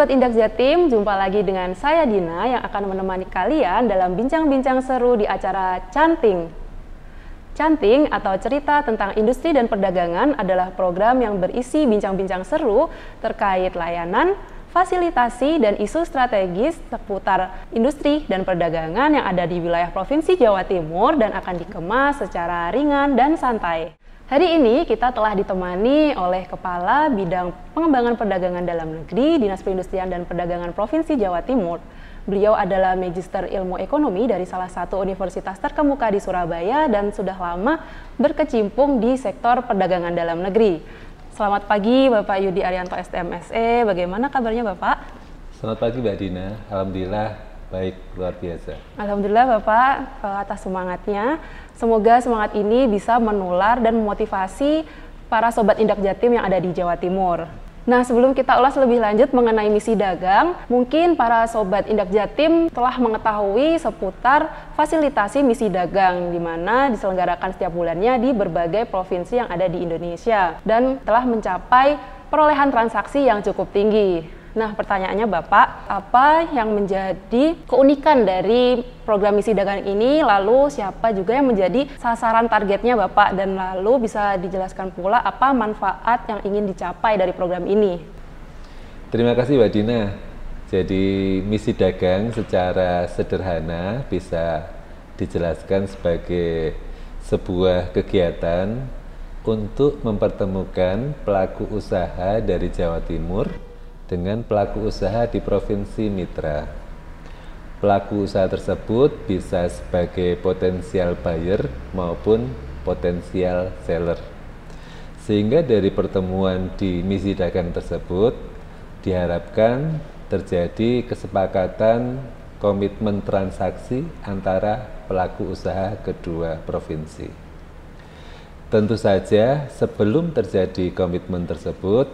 Sobat Indeks Jatim, jumpa lagi dengan saya Dina yang akan menemani kalian dalam bincang-bincang seru di acara Canting. Canting atau cerita tentang industri dan perdagangan adalah program yang berisi bincang-bincang seru terkait layanan, fasilitasi, dan isu strategis seputar industri dan perdagangan yang ada di wilayah Provinsi Jawa Timur dan akan dikemas secara ringan dan santai. Hari ini kita telah ditemani oleh Kepala Bidang Pengembangan Perdagangan Dalam Negeri Dinas Perindustrian dan Perdagangan Provinsi Jawa Timur. Beliau adalah Magister Ilmu Ekonomi dari salah satu universitas terkemuka di Surabaya dan sudah lama berkecimpung di sektor perdagangan dalam negeri. Selamat pagi Bapak Yudi Arianto STMSE, bagaimana kabarnya Bapak? Selamat pagi Mbak Dina, Alhamdulillah baik, luar biasa. Alhamdulillah Bapak atas semangatnya. Semoga semangat ini bisa menular dan memotivasi para Sobat Indeks Jatim yang ada di Jawa Timur. Nah, sebelum kita ulas lebih lanjut mengenai misi dagang, mungkin para Sobat Indeks Jatim telah mengetahui seputar fasilitasi misi dagang di mana diselenggarakan setiap bulannya di berbagai provinsi yang ada di Indonesia dan telah mencapai perolehan transaksi yang cukup tinggi. Nah, pertanyaannya Bapak, apa yang menjadi keunikan dari program misi dagang ini, lalu siapa juga yang menjadi sasaran targetnya Bapak, dan lalu bisa dijelaskan pula apa manfaat yang ingin dicapai dari program ini? Terima kasih Mbak Dina. Jadi misi dagang secara sederhana bisa dijelaskan sebagai sebuah kegiatan untuk mempertemukan pelaku usaha dari Jawa Timur dengan pelaku usaha di provinsi mitra. Pelaku usaha tersebut bisa sebagai potensial buyer maupun potensial seller. Sehingga dari pertemuan di misi dagang tersebut diharapkan terjadi kesepakatan komitmen transaksi antara pelaku usaha kedua provinsi. Tentu saja sebelum terjadi komitmen tersebut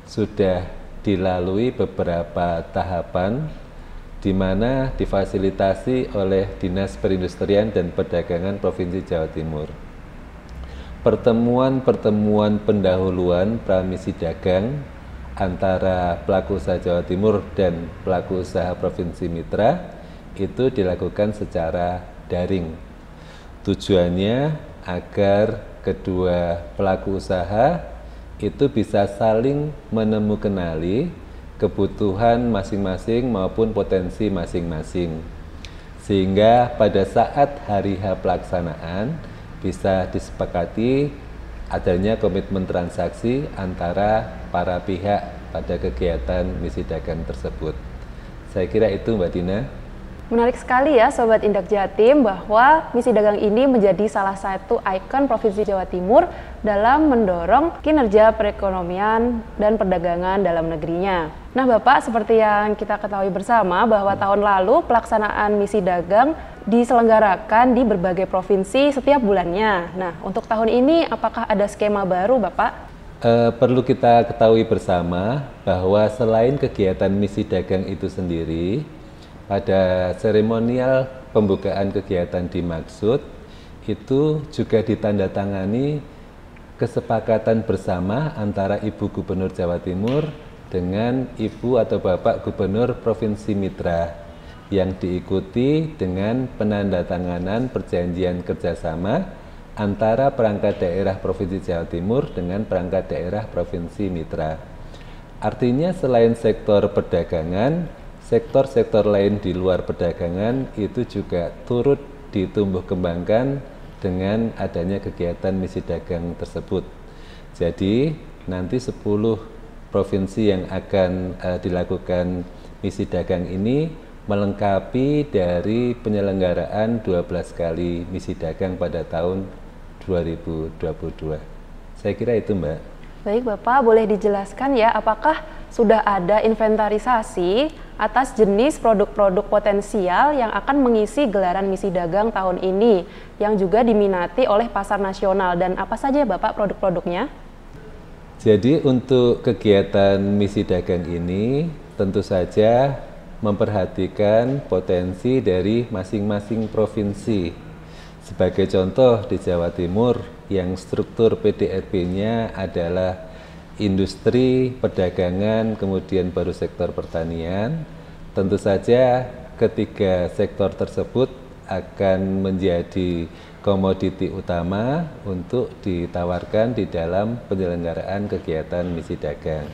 sudah dilalui beberapa tahapan di mana difasilitasi oleh Dinas Perindustrian dan Perdagangan Provinsi Jawa Timur. Pertemuan-pertemuan pendahuluan pramisi dagang antara pelaku usaha Jawa Timur dan pelaku usaha Provinsi Mitra itu dilakukan secara daring. Tujuannya agar kedua pelaku usaha itu bisa saling menemukenali kebutuhan masing-masing maupun potensi masing-masing. Sehingga pada saat hari H pelaksanaan bisa disepakati adanya komitmen transaksi antara para pihak pada kegiatan misi dagang tersebut. Saya kira itu Mbak Dina. Menarik sekali ya Sobat Indeks Jatim bahwa misi dagang ini menjadi salah satu ikon Provinsi Jawa Timur dalam mendorong kinerja perekonomian dan perdagangan dalam negerinya. Nah Bapak, seperti yang kita ketahui bersama bahwa tahun lalu pelaksanaan misi dagang diselenggarakan di berbagai provinsi setiap bulannya. Nah untuk tahun ini apakah ada skema baru Bapak? Perlu kita ketahui bersama bahwa selain kegiatan misi dagang itu sendiri, pada seremonial pembukaan kegiatan dimaksud itu juga ditandatangani kesepakatan bersama antara Ibu Gubernur Jawa Timur dengan Ibu atau Bapak Gubernur Provinsi Mitra yang diikuti dengan penandatanganan perjanjian kerjasama antara perangkat daerah Provinsi Jawa Timur dengan perangkat daerah Provinsi Mitra. Artinya selain sektor perdagangan, sektor-sektor lain di luar perdagangan itu juga turut ditumbuh kembangkan dengan adanya kegiatan misi dagang tersebut. Jadi nanti 10 provinsi yang akan dilakukan misi dagang ini melengkapi dari penyelenggaraan 12 kali misi dagang pada tahun 2022. Saya kira itu Mbak. Baik Bapak, boleh dijelaskan ya apakah sudah ada inventarisasi atas jenis produk-produk potensial yang akan mengisi gelaran misi dagang tahun ini yang juga diminati oleh pasar nasional, dan apa saja Bapak produk-produknya? Jadi untuk kegiatan misi dagang ini tentu saja memperhatikan potensi dari masing-masing provinsi. Sebagai contoh di Jawa Timur yang struktur PDRB-nya adalah industri, perdagangan, kemudian baru sektor pertanian. Tentu saja ketiga sektor tersebut akan menjadi komoditi utama untuk ditawarkan di dalam penyelenggaraan kegiatan misi dagang.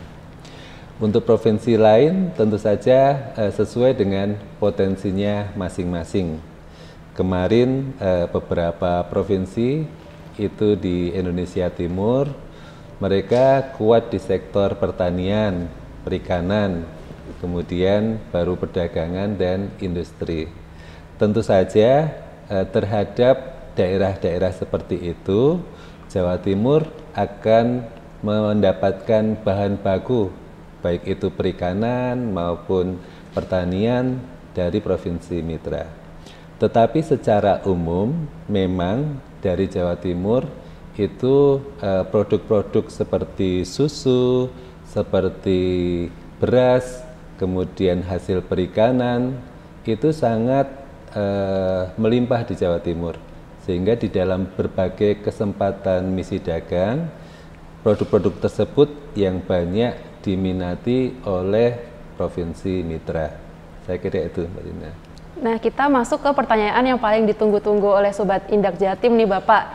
Untuk provinsi lain tentu saja sesuai dengan potensinya masing-masing. Kemarin beberapa provinsi itu di Indonesia Timur, mereka kuat di sektor pertanian, perikanan, kemudian baru perdagangan dan industri. Tentu saja terhadap daerah-daerah seperti itu, Jawa Timur akan mendapatkan bahan baku, baik itu perikanan maupun pertanian dari provinsi mitra. Tetapi secara umum memang dari Jawa Timur itu produk-produk seperti susu, seperti beras, kemudian hasil perikanan itu sangat melimpah di Jawa Timur. Sehingga di dalam berbagai kesempatan misi dagang, produk-produk tersebut yang banyak diminati oleh provinsi mitra. Saya kira itu, Mbak Dina. Nah, kita masuk ke pertanyaan yang paling ditunggu-tunggu oleh Sobat Indak Jatim nih Bapak.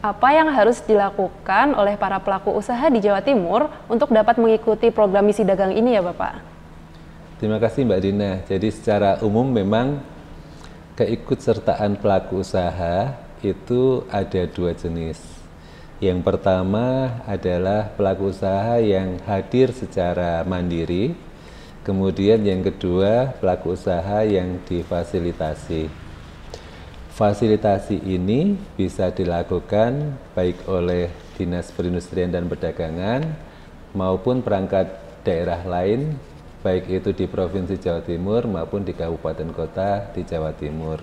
Apa yang harus dilakukan oleh para pelaku usaha di Jawa Timur untuk dapat mengikuti program misi dagang ini ya Bapak? Terima kasih Mbak Dina. Jadi secara umum memang keikutsertaan pelaku usaha itu ada dua jenis. Yang pertama adalah pelaku usaha yang hadir secara mandiri, kemudian yang kedua pelaku usaha yang difasilitasi. Fasilitasi ini bisa dilakukan baik oleh Dinas Perindustrian dan Perdagangan maupun perangkat daerah lain, baik itu di Provinsi Jawa Timur maupun di kabupaten kota di Jawa Timur.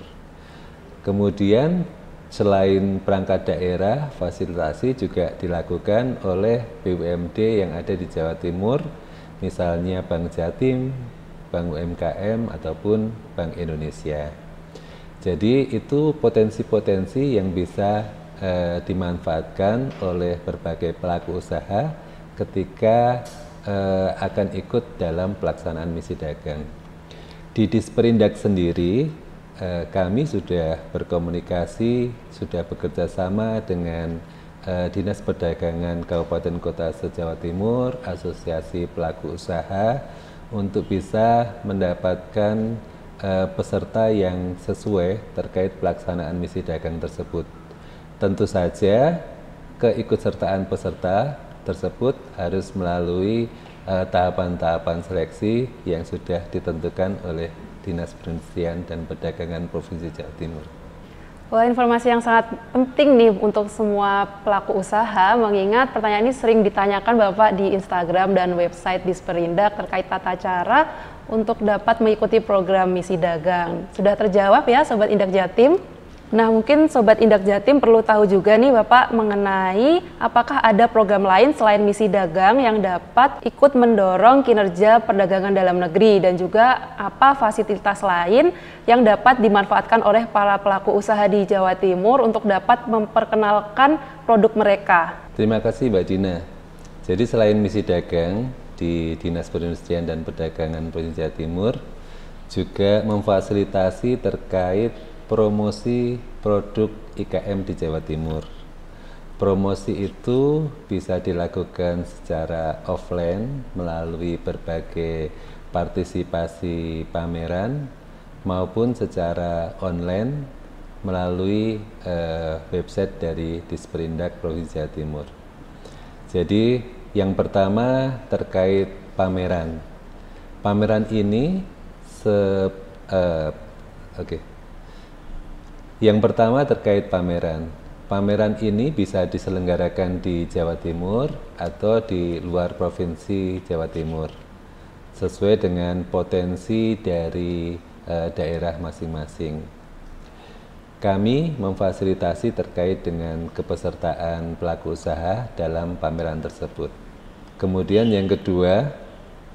Kemudian selain perangkat daerah, fasilitasi juga dilakukan oleh BUMD yang ada di Jawa Timur, misalnya Bank Jatim, Bank UMKM, ataupun Bank Indonesia. Jadi itu potensi-potensi yang bisa dimanfaatkan oleh berbagai pelaku usaha ketika akan ikut dalam pelaksanaan misi dagang. Di Disperindak sendiri, kami sudah berkomunikasi, sudah bekerja sama dengan Dinas Perdagangan Kabupaten Kota se-Jawa Timur, Asosiasi Pelaku Usaha, untuk bisa mendapatkan peserta yang sesuai terkait pelaksanaan misi dagang tersebut. Tentu saja keikutsertaan peserta tersebut harus melalui tahapan-tahapan seleksi yang sudah ditentukan oleh Dinas Perindustrian dan Perdagangan Provinsi Jawa Timur. Wah, informasi yang sangat penting nih untuk semua pelaku usaha, mengingat pertanyaan ini sering ditanyakan Bapak di Instagram dan website Disperindak terkait tata cara untuk dapat mengikuti program misi dagang. Sudah terjawab ya Sobat Indak Jatim? Nah, mungkin Sobat Indak Jatim perlu tahu juga nih Bapak mengenai apakah ada program lain selain misi dagang yang dapat ikut mendorong kinerja perdagangan dalam negeri, dan juga apa fasilitas lain yang dapat dimanfaatkan oleh para pelaku usaha di Jawa Timur untuk dapat memperkenalkan produk mereka. Terima kasih Mbak Dina. Jadi selain misi dagang di Dinas Perindustrian dan Perdagangan Provinsi Jawa Timur juga memfasilitasi terkait promosi produk IKM di Jawa Timur. Promosi itu bisa dilakukan secara offline melalui berbagai partisipasi pameran maupun secara online melalui website dari Disperindak Provinsi Jawa Timur. Jadi yang pertama terkait pameran. Pameran ini Yang pertama terkait pameran. Pameran ini bisa diselenggarakan di Jawa Timur atau di luar Provinsi Jawa Timur, sesuai dengan potensi dari daerah masing-masing. Kami memfasilitasi terkait dengan kepesertaan pelaku usaha dalam pameran tersebut. Kemudian yang kedua,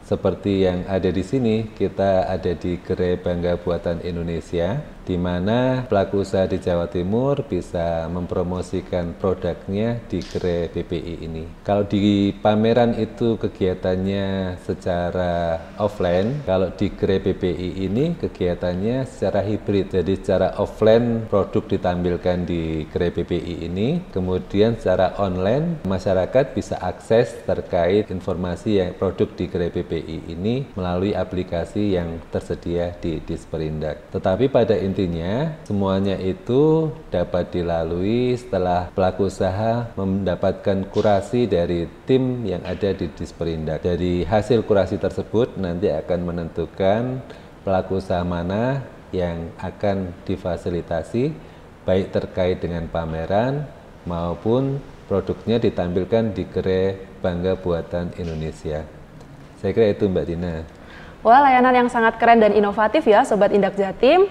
seperti yang ada di sini, kita ada di Gerai Bangga Buatan Indonesia, di mana pelaku usaha di Jawa Timur bisa mempromosikan produknya di GRE PPI ini. Kalau di pameran itu kegiatannya secara offline, kalau di GRE PPI ini kegiatannya secara hibrid. Jadi secara offline produk ditampilkan di GRE PPI ini, kemudian secara online masyarakat bisa akses terkait informasi yang produk di GRE PPI ini melalui aplikasi yang tersedia di Disperindak. Tetapi pada intinya semuanya itu dapat dilalui setelah pelaku usaha mendapatkan kurasi dari tim yang ada di Disperindak. Dari hasil kurasi tersebut nanti akan menentukan pelaku usaha mana yang akan difasilitasi baik terkait dengan pameran maupun produknya ditampilkan di GRE Bangga Buatan Indonesia. Saya kira itu Mbak Dina. Wah, layanan yang sangat keren dan inovatif ya Sobat Indak Jatim.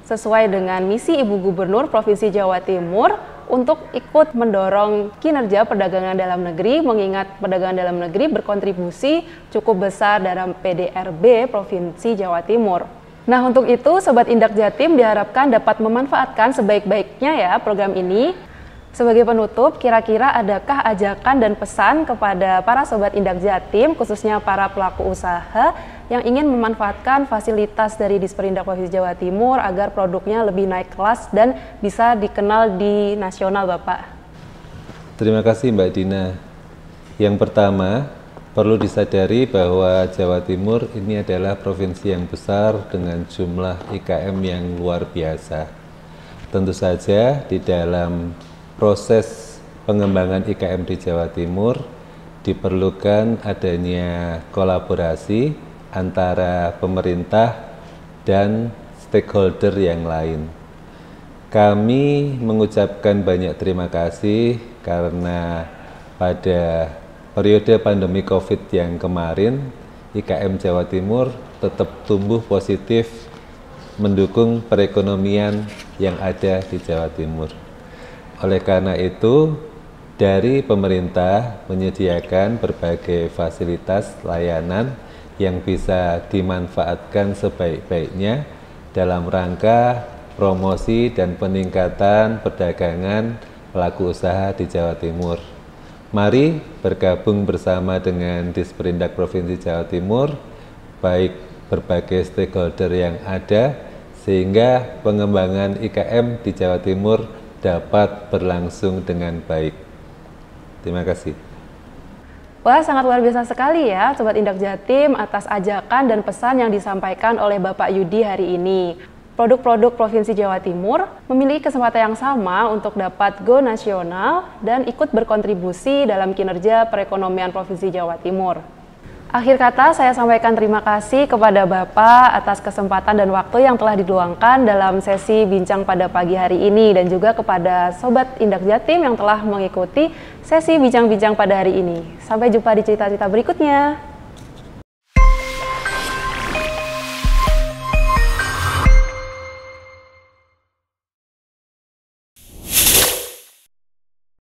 Sesuai dengan misi Ibu Gubernur Provinsi Jawa Timur untuk ikut mendorong kinerja perdagangan dalam negeri, mengingat perdagangan dalam negeri berkontribusi cukup besar dalam PDRB Provinsi Jawa Timur. Nah, untuk itu Sobat Indak Jatim diharapkan dapat memanfaatkan sebaik-baiknya ya program ini. Sebagai penutup, kira-kira adakah ajakan dan pesan kepada para Sobat Indak Jatim, khususnya para pelaku usaha yang ingin memanfaatkan fasilitas dari Disperindak Provinsi Jawa Timur agar produknya lebih naik kelas dan bisa dikenal di nasional, Bapak? Terima kasih Mbak Dina. Yang pertama, perlu disadari bahwa Jawa Timur ini adalah provinsi yang besar dengan jumlah IKM yang luar biasa. Tentu saja di dalam proses pengembangan IKM di Jawa Timur diperlukan adanya kolaborasi antara pemerintah dan stakeholder yang lain. Kami mengucapkan banyak terima kasih karena pada periode pandemi COVID yang kemarin, IKM Jawa Timur tetap tumbuh positif mendukung perekonomian yang ada di Jawa Timur. Oleh karena itu, dari pemerintah menyediakan berbagai fasilitas layanan yang bisa dimanfaatkan sebaik-baiknya dalam rangka promosi dan peningkatan perdagangan pelaku usaha di Jawa Timur. Mari bergabung bersama dengan Disperindak Provinsi Jawa Timur, baik berbagai stakeholder yang ada, sehingga pengembangan IKM di Jawa Timur dapat berlangsung dengan baik. Terima kasih. Wah, sangat luar biasa sekali ya Sobat Indak Jatim atas ajakan dan pesan yang disampaikan oleh Bapak Yudi hari ini. Produk-produk Provinsi Jawa Timur memiliki kesempatan yang sama untuk dapat go nasional dan ikut berkontribusi dalam kinerja perekonomian Provinsi Jawa Timur. Akhir kata, saya sampaikan terima kasih kepada Bapak atas kesempatan dan waktu yang telah diluangkan dalam sesi bincang pada pagi hari ini, dan juga kepada Sobat Indak Jatim yang telah mengikuti sesi bincang-bincang pada hari ini. Sampai jumpa di cerita-cerita berikutnya.